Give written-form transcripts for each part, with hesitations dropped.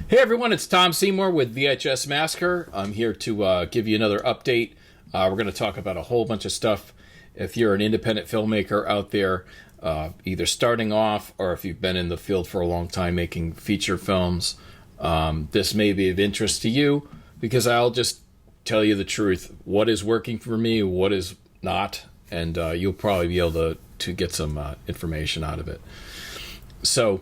Hey everyone, it's Tom Seymour with VHS Massacre. I'm here to give you another update. We're going to talk about a whole bunch of stuff. If you're an independent filmmaker out there, either starting off or if you've been in the field for a long time making feature films, this may be of interest to you because I'll just tell you the truth. What is working for me, what is not, and you'll probably be able to get some information out of it. So,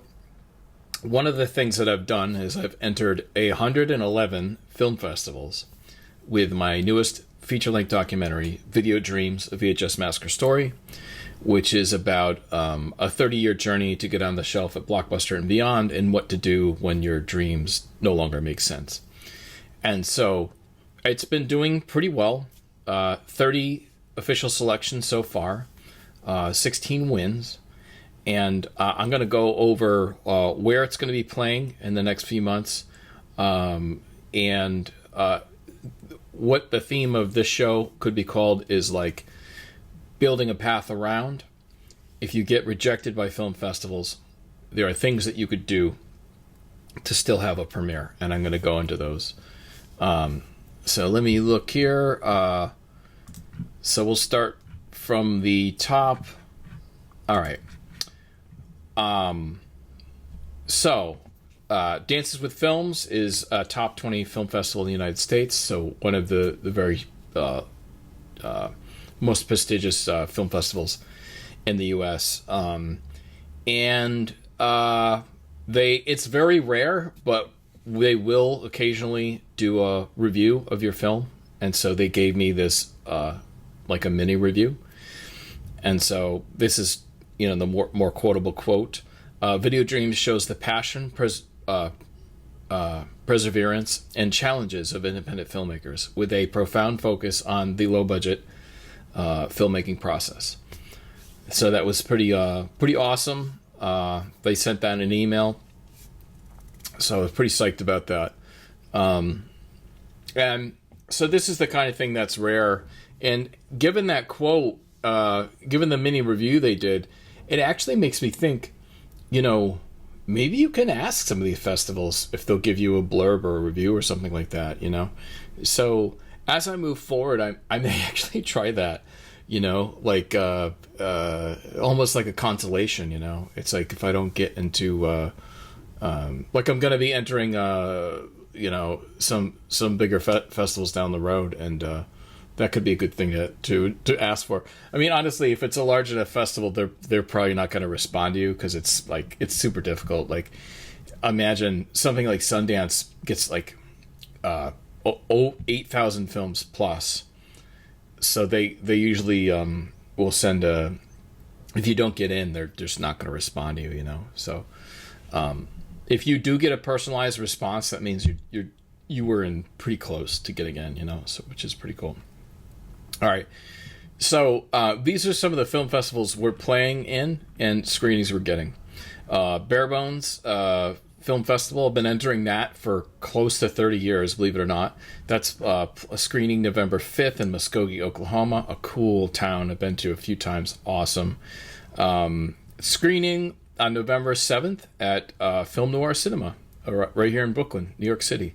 one of the things that I've done is I've entered 111 film festivals with my newest feature-length documentary, Video Dreams, a VHS Massacre Story, which is about a 30-year journey to get on the shelf at Blockbuster and beyond and what to do when your dreams no longer make sense. And so it's been doing pretty well. 30 official selections so far, 16 wins. And I'm going to go over where it's going to be playing in the next few months, and what the theme of this show could be called is like building a path around. If you get rejected by film festivals, there are things that you could do to still have a premiere, and I'm going to go into those. So let me look here. So we'll start from the top. All right. Dances with Films is a top 20 film festival in the United States. So one of the very most prestigious film festivals in the U.S. It's very rare, but they will occasionally do a review of your film. And so they gave me this like a mini review. And so this is the more quotable quote. Video Dreams shows the passion, perseverance, and challenges of independent filmmakers with a profound focus on the low-budget filmmaking process. So that was pretty awesome. They sent that in an email, so I was pretty psyched about that. And so this is the kind of thing that's rare. And given that quote, given the mini review they did, it actually makes me think, maybe you can ask some of these festivals if they'll give you a blurb or a review or something like that, So as I move forward, I may actually try that, like almost like a consolation, It's like if I don't get into, like I'm going to be entering, some bigger festivals down the road, and that could be a good thing to ask for. I mean, honestly, if it's a large enough festival, they're probably not going to respond to you because it's super difficult. Like, imagine something like Sundance gets like 8,000 films plus, so they usually will send if you don't get in, they're just not going to respond to you. So if you do get a personalized response, that means you were in pretty close to getting in. So which is pretty cool. All right, so these are some of the film festivals we're playing in and screenings we're getting. Barebones Film Festival, I've been entering that for close to 30 years, believe it or not. That's a screening November 5th in Muskogee, Oklahoma, a cool town I've been to a few times. Awesome. Screening on November 7th at Film Noir Cinema, right here in Brooklyn, New York City.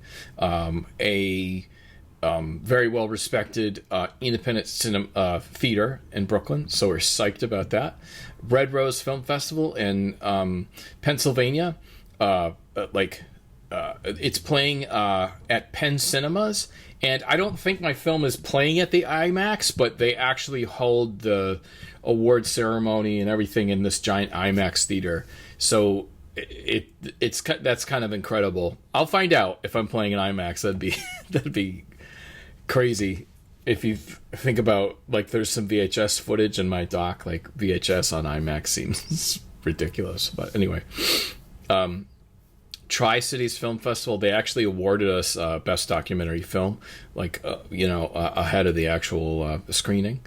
Very well respected independent cinema theater in Brooklyn, so we're psyched about that. Red Rose Film Festival in Pennsylvania, it's playing at Penn Cinemas, and I don't think my film is playing at the IMAX, but they actually hold the award ceremony and everything in this giant IMAX theater. So that's kind of incredible. I'll find out if I'm playing in IMAX. That'd be crazy. If you think about, there's some VHS footage in my doc, VHS on IMAX seems ridiculous. But anyway, Tri-Cities Film Festival, they actually awarded us Best Documentary Film, ahead of the actual screening.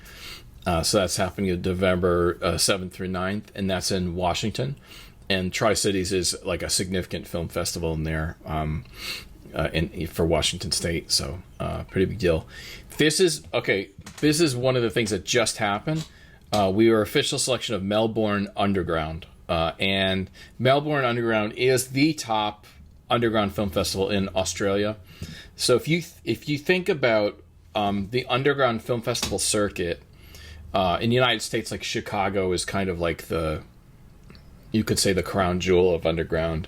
So that's happening November 7th through 9th, and that's in Washington. And Tri-Cities is like a significant film festival in there. For Washington State, so pretty big deal. This is one of the things that just happened. We were official selection of Melbourne Underground, and Melbourne Underground is the top underground film festival in Australia. So if you think about the underground film festival circuit in the United States, like Chicago is kind of like you could say the crown jewel of underground.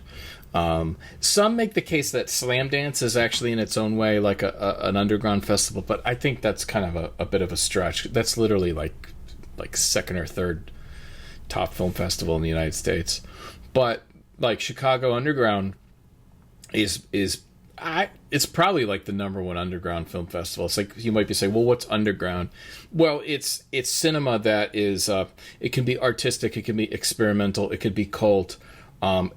Some make the case that Slamdance is actually in its own way like an underground festival, but I think that's kind of a bit of a stretch. That's literally like second or third top film festival in the United States. But like Chicago Underground it's probably like the number one underground film festival. It's like you might be saying, well, what's underground? Well, it's cinema that is it can be artistic, it can be experimental, it could be cult.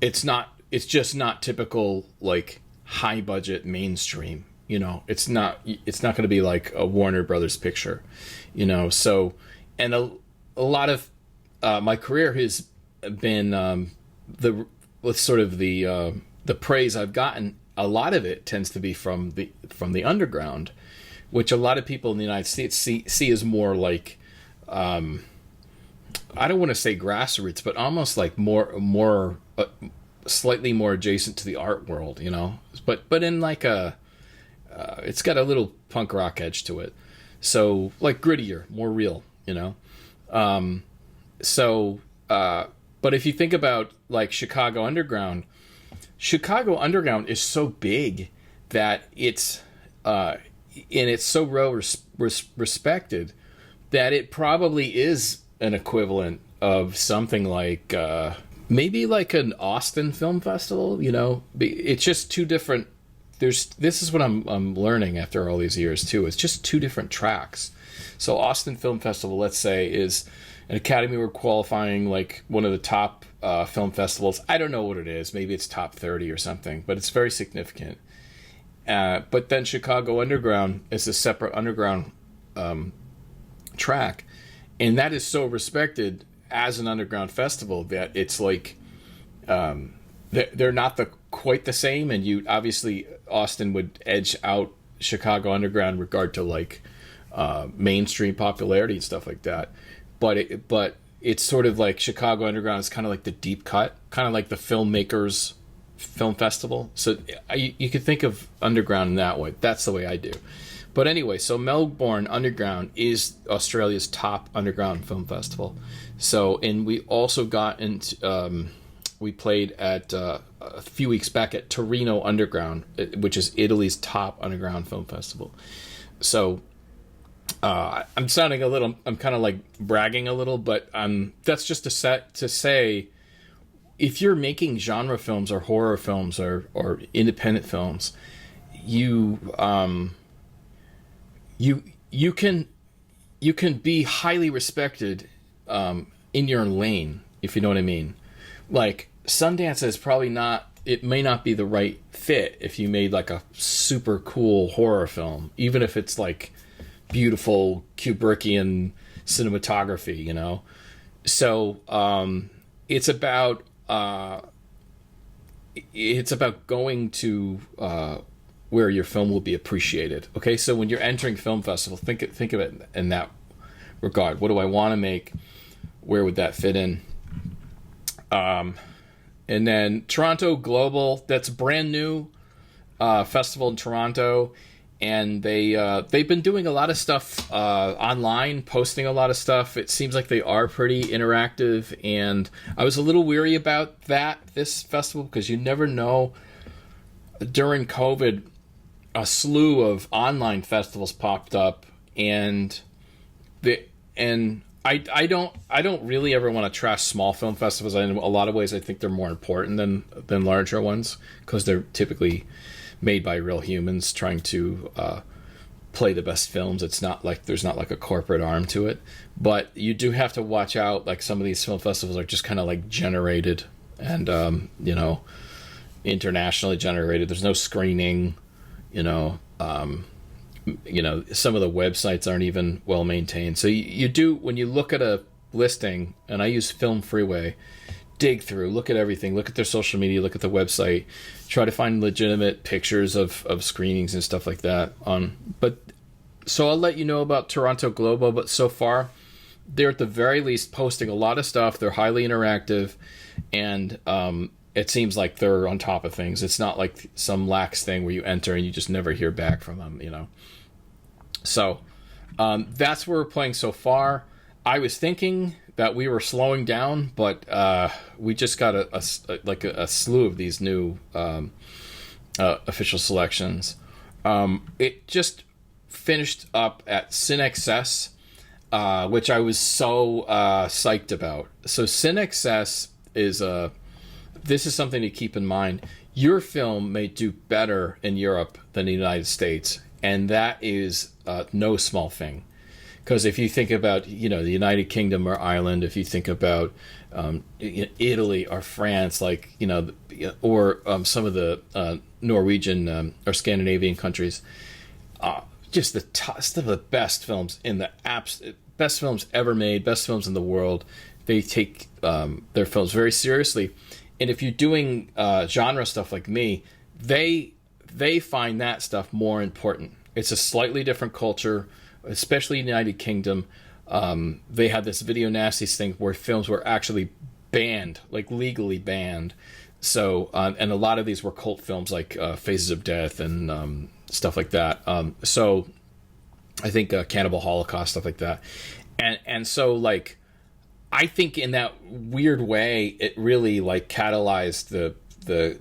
It's just not typical like high budget mainstream. It's not going to be like a Warner Brothers picture. So, and a lot of my career has been the praise I've gotten. A lot of it tends to be from the underground, which a lot of people in the United States see as more like I don't want to say grassroots, but almost like more slightly more adjacent to the art world, but in like it's got a little punk rock edge to it, so like grittier, more real, but if you think about like Chicago Underground is so big that it's and it's so well respected that it probably is an equivalent of something like maybe like an Austin Film Festival. It's just two different. This is what I'm learning after all these years too. It's just two different tracks. So Austin Film Festival, let's say, is an Academy Award qualifying, like one of the top film festivals. I don't know what it is. Maybe it's top 30 or something, but it's very significant. But then Chicago Underground is a separate underground track, and that is so respected as an underground festival that it's like they're not quite the same. And you obviously Austin would edge out Chicago Underground in regard to like mainstream popularity and stuff like that. But it's sort of like Chicago Underground is kind of like the deep cut, kind of like the filmmakers film festival. So you could think of underground in that way. That's the way I do. But anyway, so Melbourne Underground is Australia's top underground film festival. So, and we also got into, we played at a few weeks back at Torino Underground, which is Italy's top underground film festival. So I'm sounding I'm kind of like bragging a little, but that's just to say, if you're making genre films or horror films or independent films, you can be highly respected in your lane, if you know what I mean. Like Sundance is probably not. It may not be the right fit if you made like a super cool horror film, even if it's like beautiful Kubrickian cinematography, So it's about going to where your film will be appreciated. Okay, so when you're entering film festival, think of it in that regard. What do I want to make? Where would that fit in? And then Toronto Global, that's brand new festival in Toronto. And they've been doing a lot of stuff online, posting a lot of stuff. It seems like they are pretty interactive, and I was a little weary about this festival, because you never know. During COVID, a slew of online festivals popped up, and I don't really ever want to trash small film festivals. In a lot of ways, I think they're more important than larger ones, because they're typically made by real humans trying to play the best films. It's not like there's not like a corporate arm to it, but you do have to watch out. Like some of these film festivals are just kind of like generated and internationally generated. There's no screening, some of the websites aren't even well maintained. So you do, when you look at a listing, and I use Film Freeway, dig through, look at everything, look at their social media, look at the website, try to find legitimate pictures of screenings and stuff like that. But so I'll let you know about Toronto Global, but so far they're at the very least posting a lot of stuff. They're highly interactive, and it seems like they're on top of things. It's not like some lax thing where you enter and you just never hear back from them, you know. So that's where we're playing so far. I was thinking that we were slowing down, but we just got a slew of these new official selections. It just finished up at CineXS, which I was so psyched about. So CineXS is this is something to keep in mind. Your film may do better in Europe than the United States, and that is no small thing. Because if you think about, you know, the United Kingdom or Ireland, if you think about Italy or France, like, you know, or some of the Norwegian or Scandinavian countries, just some of the best films in the best films ever made, best films in the world. They take their films very seriously, and if you're doing genre stuff like me, they find that stuff more important. It's a slightly different culture, especially in the United Kingdom. They had this video nasties thing where films were actually banned, like legally banned. So, and a lot of these were cult films like Faces of Death and stuff like that. So I think Cannibal Holocaust, stuff like that. And so, like, I think in that weird way, it really, like, catalyzed the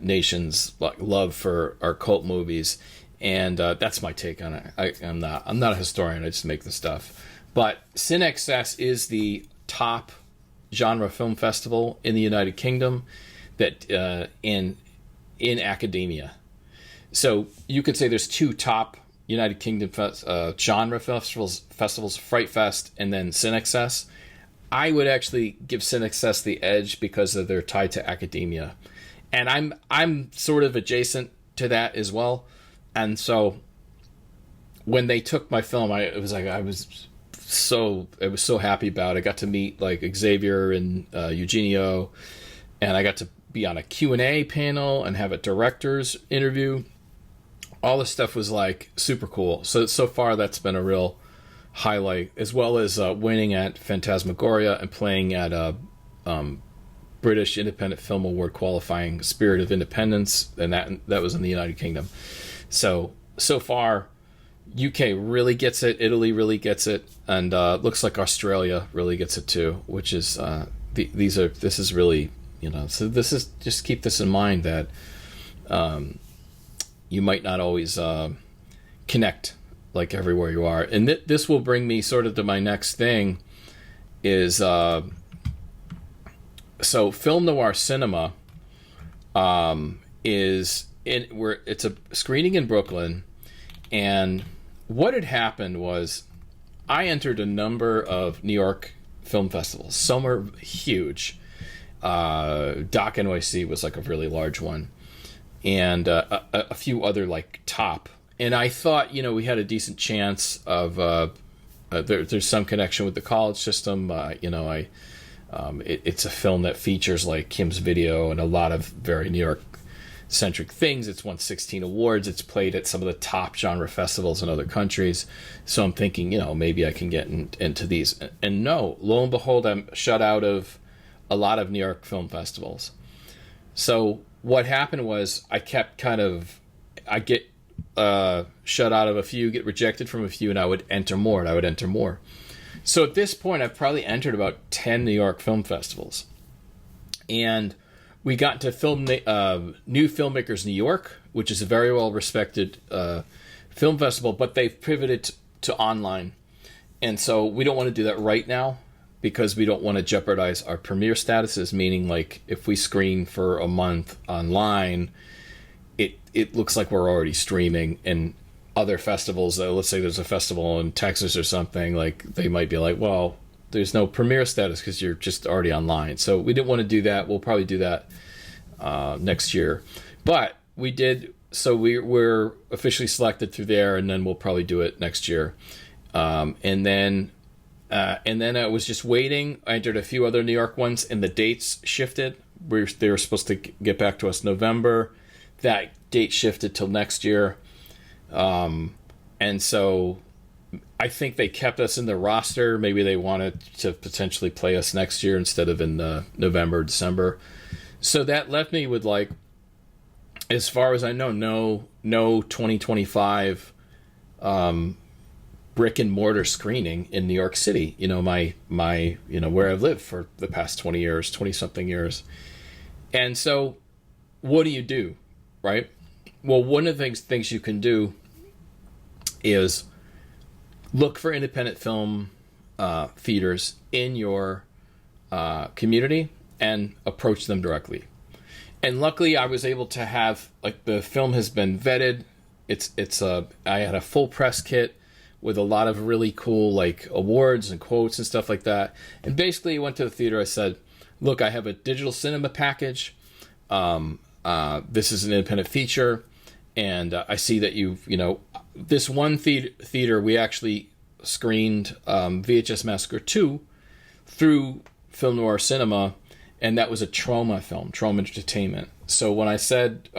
nation's, like, love for our cult movies. And that's my take on it. I'm not a historian. I just make the stuff. But CineXS is the top genre film festival in the United Kingdom that in academia. So you could say there's two top United Kingdom genre festivals, Fright Fest and then CineXS. I would actually give CineXS the edge because they're tied to academia, and I'm sort of adjacent to that as well. And so when they took my film, I was so happy about it. I got to meet like Xavier and Eugenio, and I got to be on a Q&A panel and have a director's interview. All this stuff was like super cool. So far that's been a real highlight, as well as winning at Phantasmagoria and playing at British Independent Film Award qualifying Spirit of Independence, and that was in the United Kingdom. So far, UK really gets it, Italy really gets it, and looks like Australia really gets it too. Which is this is really, you know. So this is, just keep this in mind that you might not always connect like everywhere you are, and this will bring me sort of to my next thing. Is so Film Noir Cinema is it's a screening in Brooklyn, and what had happened was I entered a number of New York film festivals. Some are huge. Doc NYC was like a really large one, and a few other like top. And I thought, you know, we had a decent chance of there's some connection with the college system. It's a film that features like Kim's Video and a lot of very New York centric things. It's won 16 awards. It's played at some of the top genre festivals in other countries. So I'm thinking, you know, maybe I can get into these. And no, lo and behold, I'm shut out of a lot of New York film festivals. So what happened was I get shut out of a few, get rejected from a few, and I would enter more. So at this point, I've probably entered about 10 New York film festivals. And we got to New Filmmakers New York, which is a very well-respected film festival, but they've pivoted to online. And so we don't want to do that right now because we don't want to jeopardize our premiere statuses, meaning like if we screen for a month online, it looks like we're already streaming. And other festivals, let's say there's a festival in Texas or something, like they might be like, well, there's no premiere status because you're just already online. So we didn't want to do that. We'll probably do that next year. But we did, so we're officially selected through there, and then we'll probably do it next year. And then I was just waiting. I entered a few other New York ones, and the dates shifted. They were supposed to get back to us November. That date shifted till next year. And so I think they kept us in the roster. Maybe they wanted to potentially play us next year instead of in November, December. So that left me with, like, as far as I know, no 2025 brick and mortar screening in New York City. You know, my where I've lived for the past 20 years, 20 something years. And so what do? Right? Well, one of the things you can do is look for independent film theaters in your community and approach them directly. And luckily, I was able to have, like, the film has been vetted. I had a full press kit with a lot of really cool, like, awards and quotes and stuff like that. And basically, I went to the theater. I said, "Look, I have a digital cinema package. This is an independent feature, and I see that this one theater we actually screened VHS Massacre 2 through Film Noir Cinema." And that was a Trauma film, Trauma Entertainment. So when I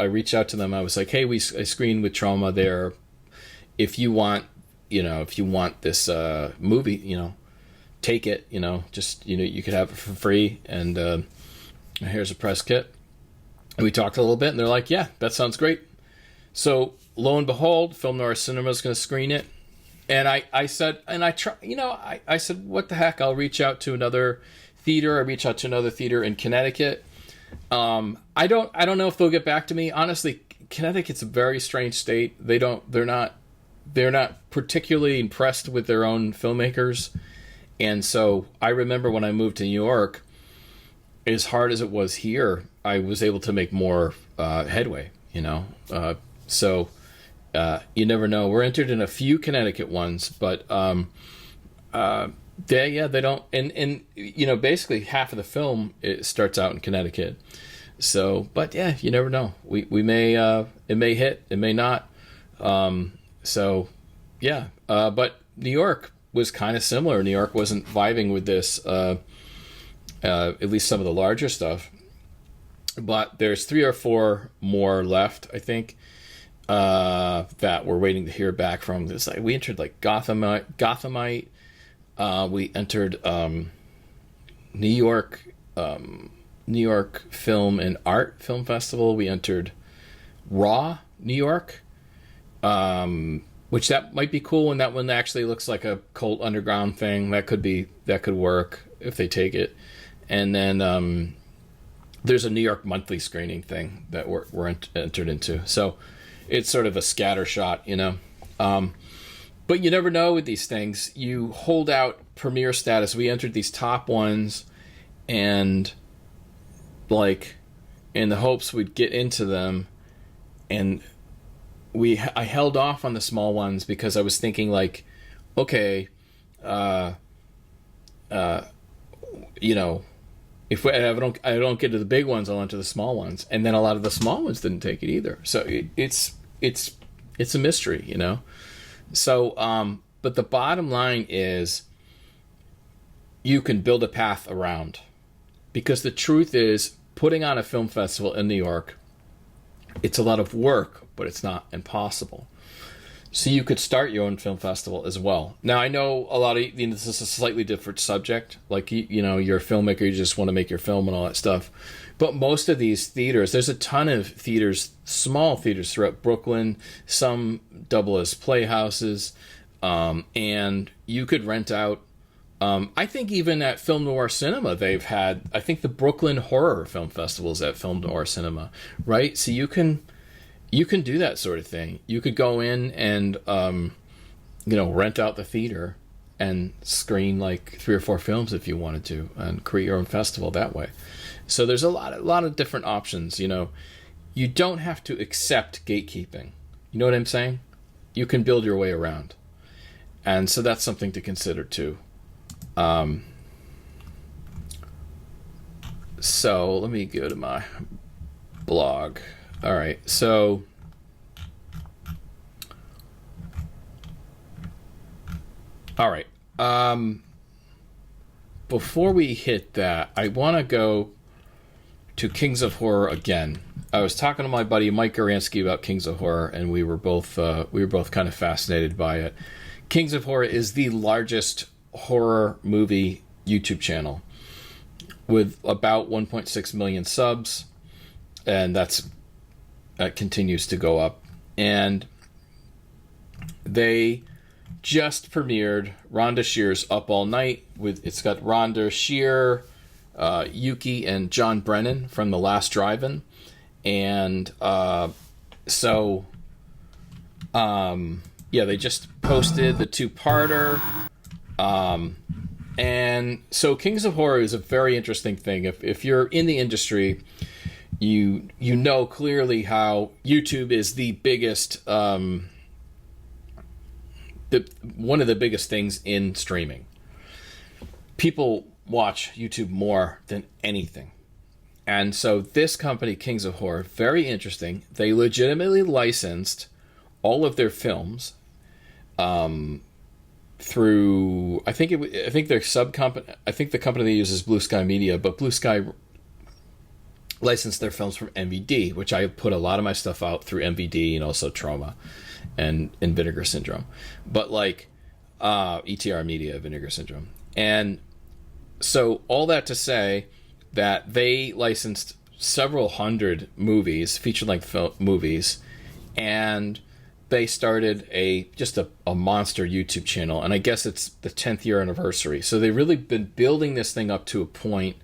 reached out to them, I was like, "Hey, I screened with Trauma there. If you want this movie, take it. You could have it for free. And here's a press kit." And we talked a little bit, and they're like, "Yeah, that sounds great." So lo and behold, Film Noir Cinema is going to screen it. And I said, "What the heck? I'll reach out to another theater." I reached out to another theater in Connecticut. I don't know if they'll get back to me. Honestly, Connecticut's a very strange state. They're not particularly impressed with their own filmmakers. And so I remember when I moved to New York, as hard as it was here, I was able to make more headway, So you never know. We're entered in a few Connecticut ones, but they don't, and basically half of the film, it starts out in Connecticut. So, but yeah, you never know. We may it may hit, it may not. So yeah, but New York was kind of similar. New York wasn't vibing with this, at least some of the larger stuff. But there's 3 or 4 more left, I think, that we're waiting to hear back from. It's like we entered, like, Gothamite. We entered New York Film and Art Film Festival. We entered Raw, New York, which that might be cool. And that one actually looks like a cult underground thing. That could work if they take it. And then there's a New York monthly screening thing that we're entered into. So it's sort of a scatter shot, But you never know with these things. You hold out premiere status. We entered these top ones, and, like, in the hopes we'd get into them, and I held off on the small ones because I was thinking, like, okay, if I don't get to the big ones, I'll enter the small ones, and then a lot of the small ones didn't take it either. So it's a mystery, So, but the bottom line is you can build a path around, because the truth is, putting on a film festival in New York, it's a lot of work, but it's not impossible. So you could start your own film festival as well. Now, I know a lot of, this is a slightly different subject. Like, you're a filmmaker, you just want to make your film and all that stuff. But most of these theaters, there's a ton of theaters, small theaters throughout Brooklyn, some double as playhouses, and you could rent out. I think even at Film Noir Cinema, I think the Brooklyn Horror Film Festival is at Film Noir Cinema, right? So you can do that sort of thing. You could go in and, rent out the theater and screen, like, 3 or 4 films if you wanted to, and create your own festival that way. So there's a lot of different options. You don't have to accept gatekeeping. You know what I'm saying? You can build your way around, and so that's something to consider too. So let me go to my blog. All right, so all right. Before we hit that, I want to go to Kings of Horror again. I was talking to my buddy Mike Garansky about Kings of Horror, and we were both kind of fascinated by it. Kings of Horror is the largest horror movie YouTube channel with about 1.6 million subs. and that continues to go up. And they just premiered Rhonda Shear's Up All Night. It's got Rhonda Shear, Yuki, and John Brennan from The Last Drive-In. And they just posted the two-parter. And so Kings of Horror is a very interesting thing. If you're in the industry, you know clearly how YouTube is the biggest, one of the biggest things in streaming. People watch YouTube more than anything. And so this company, Kings of Horror, very interesting. They legitimately licensed all of their films through, I think their sub-company, I think the company they use is Blue Sky Media, but Blue Sky licensed their films from MVD, which I put a lot of my stuff out through MVD, and also Trauma and Vinegar Syndrome. But like ETR Media, Vinegar Syndrome. And so all that to say that they licensed several hundred movies, feature-length movies, and they started a monster YouTube channel, and I guess it's the 10th year anniversary. So they've really been building this thing up to a point,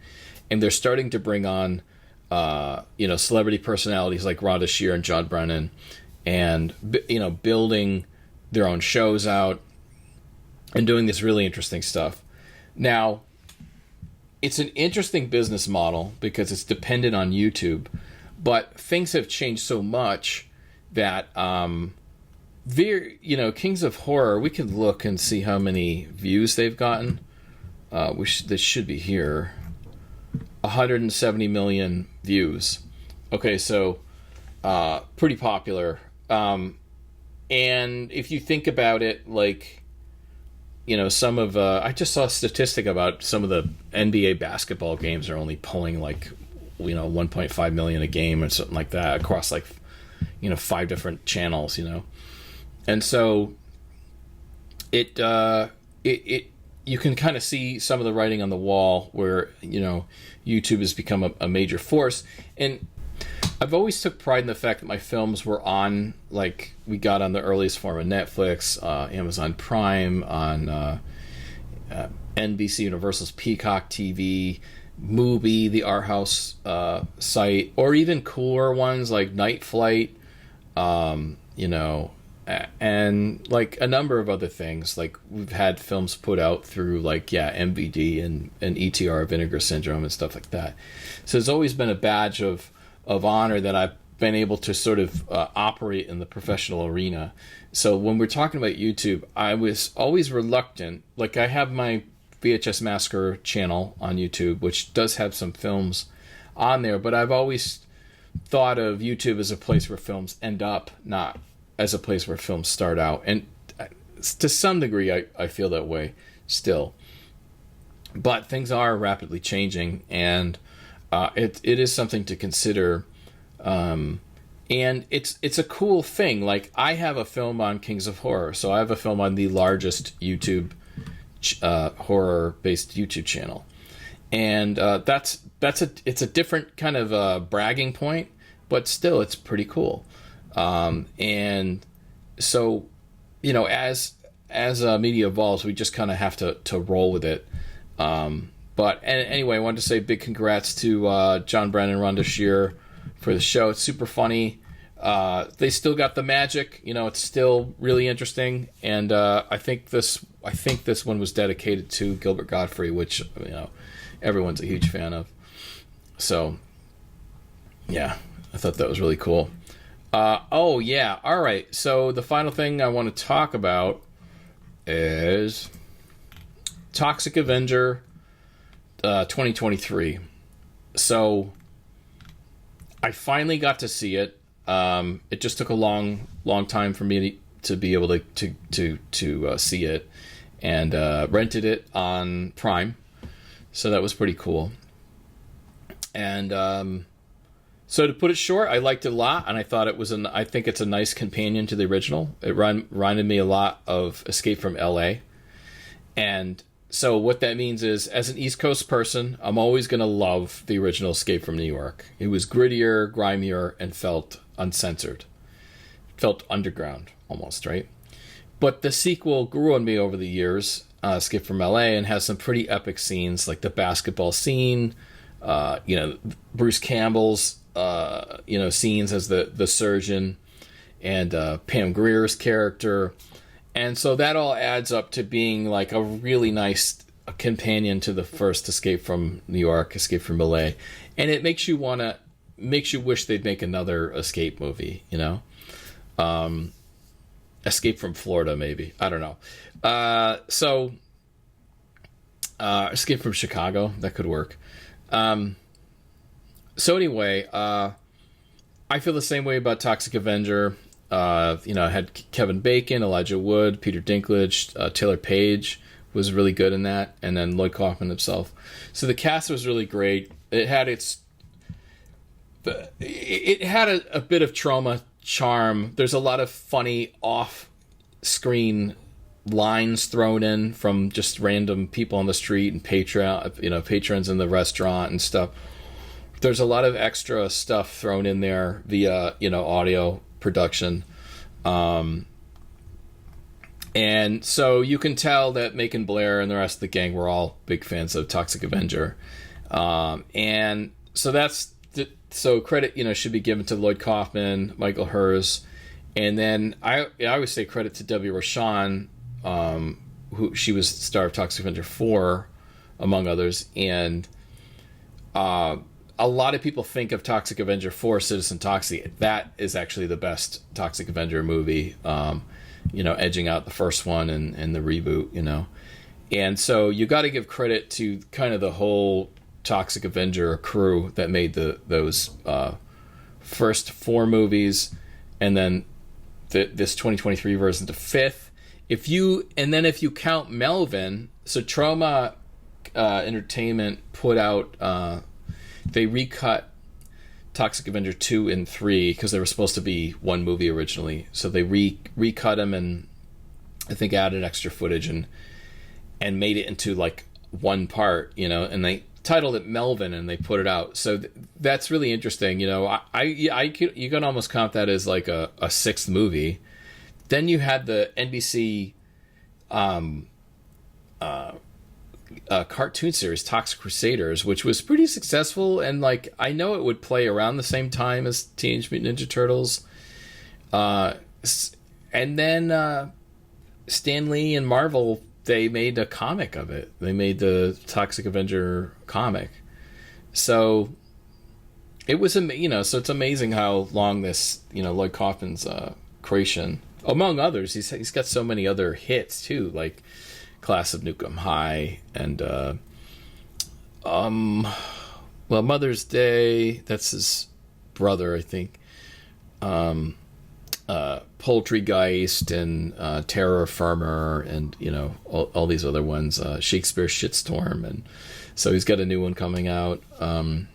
and they're starting to bring on, celebrity personalities like Rhonda Shear and John Brennan, and building their own shows out and doing this really interesting stuff. Now, it's an interesting business model because it's dependent on YouTube, but things have changed so much that Kings of Horror, we can look and see how many views they've gotten. This should be here. 170 million views. Okay, so pretty popular. And if you think about it, like, some of I just saw a statistic about some of the NBA basketball games are only pulling like 1.5 million a game or something like that across like 5 different channels, and so it you can kind of see some of the writing on the wall where YouTube has become a major force. And I've always took pride in the fact that my films were on, like, we got on the earliest form of Netflix, Amazon Prime, on NBC Universal's Peacock TV, Mubi, the Our House site, or even cooler ones like Night Flight, and like a number of other things. Like, we've had films put out through MVD and ETR, Vinegar Syndrome, and stuff like that. So it's always been a badge of honor that I've been able to sort of operate in the professional arena. So when we're talking about YouTube, I was always reluctant. Like, I have my VHS Massacre channel on YouTube, which does have some films on there, but I've always thought of YouTube as a place where films end up, not as a place where films start out. And to some degree, I feel that way still. But things are rapidly changing, and it is something to consider. And it's a cool thing. Like, I have a film on Kings of Horror, so I have a film on the largest YouTube horror-based YouTube channel, and it's a different kind of bragging point, but still, it's pretty cool. And so, as media evolves, we just kind of have to roll with it. But anyway, I wanted to say big congrats to John Brennan and Rhonda Shear for the show. It's super funny. They still got the magic. It's still really interesting. And I think this one was dedicated to Gilbert Gottfried, which everyone's a huge fan of. So yeah, I thought that was really cool. All right. So the final thing I want to talk about is Toxic Avenger 2023. So I finally got to see it. It just took a long time for me to be able to see it, and rented it on Prime. So that was pretty cool. And so to put it short, I liked it a lot, and I thought I think it's a nice companion to the original. It reminded me a lot of Escape from LA. And so what that means is, as an East Coast person, I'm always going to love the original Escape from New York. It was grittier, grimier, and felt uncensored. Felt underground, almost, right? But the sequel grew on me over the years, Escape from LA, and has some pretty epic scenes, like the basketball scene, Bruce Campbell's, scenes as the surgeon, and Pam Grier's character. And so that all adds up to being like a really nice companion to the first Escape from New York, Escape from LA. And it makes you wish they'd make another Escape movie, Escape from Florida, maybe. I don't know. Escape from Chicago, that could work. So anyway, I feel the same way about Toxic Avenger. I had Kevin Bacon, Elijah Wood, Peter Dinklage, Taylor Page was really good in that, and then Lloyd Kaufman himself. So the cast was really great. It had a bit of trauma charm. There's a lot of funny off-screen lines thrown in from just random people on the street and patrons in the restaurant and stuff. There's a lot of extra stuff thrown in there via audio production, and so you can tell that Macon Blair and the rest of the gang were all big fans of Toxic Avenger, and so credit should be given to Lloyd Kaufman, Michael Hers, and then I always say credit to Debbie Rochon, who she was the star of Toxic Avenger 4, among others, and a lot of people think of Toxic Avenger 4, Citizen Toxic. That is actually the best Toxic Avenger movie, edging out the first one and the reboot, And so you got to give credit to kind of the whole Toxic Avenger crew that made those first 4 movies, and then this 2023 version, the 5th. If you count Melvin, so Troma Entertainment put out... They recut Toxic Avenger 2 and 3 because they were supposed to be one movie originally. So they recut them and I think added extra footage and made it into like one part, and they titled it Melvin and they put it out. So that's really interesting. You can almost count that as like a 6th movie. Then you had the NBC cartoon series Toxic Crusaders, which was pretty successful, and like I know it would play around the same time as Teenage Mutant Ninja Turtles, and then Stan Lee and Marvel, they made a comic of it. They made the Toxic Avenger comic, so it was so it's amazing how long this Lloyd Kaufman's creation, among others, he's got so many other hits too, like Class of Nukem High, and Mother's Day, that's his brother, I think, Poultrygeist, and Terror Firmer, and all these other ones, Shakespeare Shitstorm, and so he's got a new one coming out, The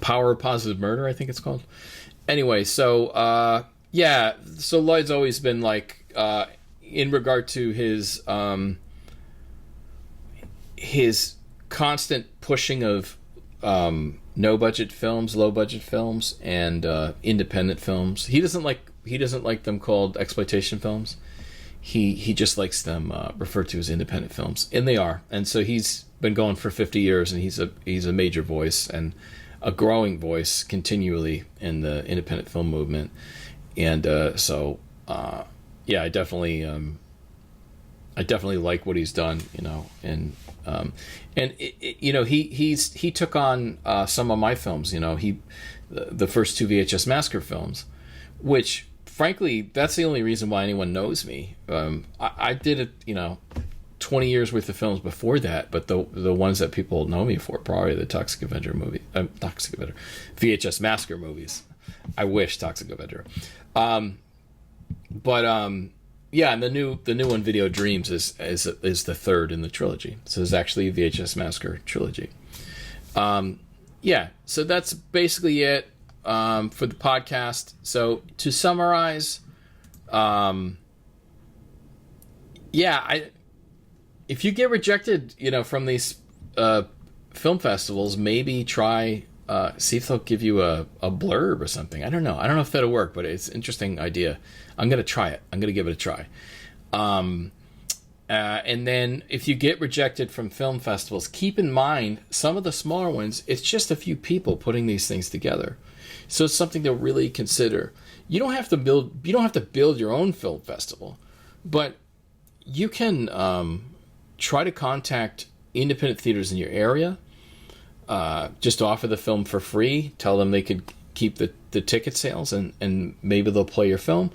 Power of Positive Murder, I think it's called. Anyway, so so Lloyd's always been like, in regard to his constant pushing of no budget films, low budget films, and independent films. He doesn't like them called exploitation films. He just likes them referred to as independent films, and they are. And so he's been going for 50 years, and he's a major voice and a growing voice continually in the independent film movement. And I definitely like what he's done, and he took on some of my films, the first 2 VHS Massacre films, which frankly, that's the only reason why anyone knows me. I did it, 20 years worth of films before that, but the ones that people know me for probably the Toxic Avenger VHS Massacre movies. I wish Toxic Avenger. And the new one, Video Dreams, is the 3rd in the trilogy. So it's actually a VHS Massacre trilogy. So that's basically it for the podcast. So to if you get rejected, from these film festivals, maybe try see if they'll give you a blurb or something. I don't know if that'll work, but it's an interesting idea. I'm gonna try it. I'm gonna give it a try. And then if you get rejected from film festivals, keep in mind some of the smaller ones, it's just a few people putting these things together. So it's something to really consider. You don't have to build your own film festival, but you can try to contact independent theaters in your area. Just offer the film for free. Tell them they could keep the ticket sales, and maybe they'll play your film.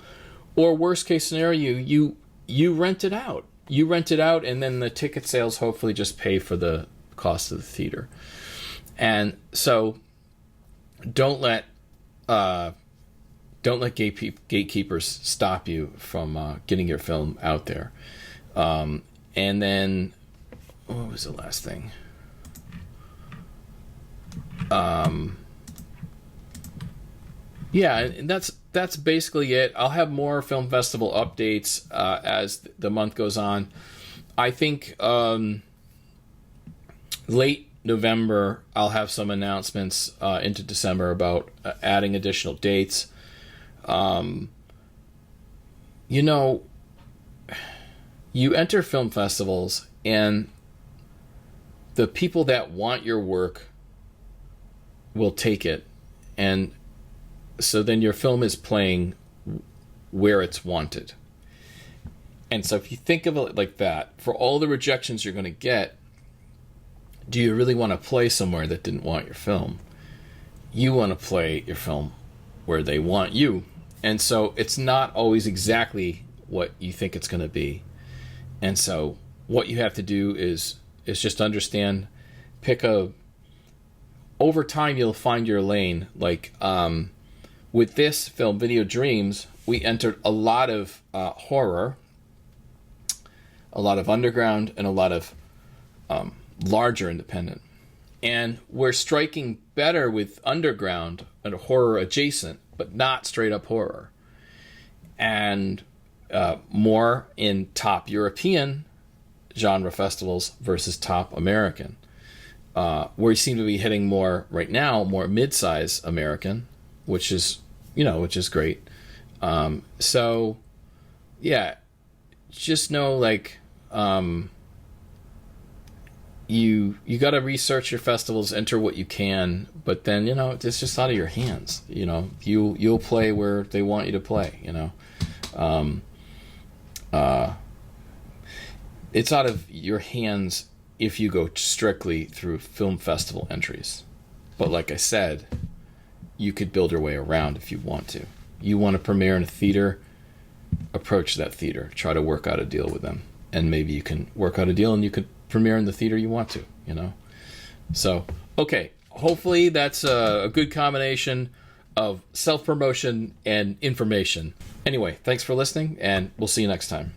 Or worst case scenario, you rent it out. You rent it out, and then the ticket sales hopefully just pay for the cost of the theater. And so, don't let gatekeepers stop you from getting your film out there. And then, what was the last thing? Yeah, and that's basically it. I'll have more film festival updates as the month goes on. I think late November I'll have some announcements into December about adding additional dates. You enter film festivals, and the people that want your work will take it, and so then your film is playing where it's wanted. And so if you think of it like that, for all the rejections you're going to get, do you really want to play somewhere that didn't want your film? You want to play your film where they want you. And so it's not always exactly what you think it's going to be. And so what you have to do is just understand, over time you'll find your lane. Like with this film, Video Dreams, we entered a lot of horror, a lot of underground, and a lot of larger independent. And we're striking better with underground and horror adjacent, but not straight up horror. And more in top European genre festivals versus top American. We seem to be hitting more right now, more mid-size American, which is great. So yeah, just know you got to research your festivals, enter what you can, but then it's just out of your hands. You'll play where they want you to play. It's out of your hands if you go strictly through film festival entries. But like I said, you could build your way around if you want to. You want to premiere in a theater, approach that theater, try to work out a deal with them, and maybe you can work out a deal and you could premiere in the theater you want to. So okay, hopefully that's a good combination of self-promotion and information. Anyway, thanks for listening, and we'll see you next time.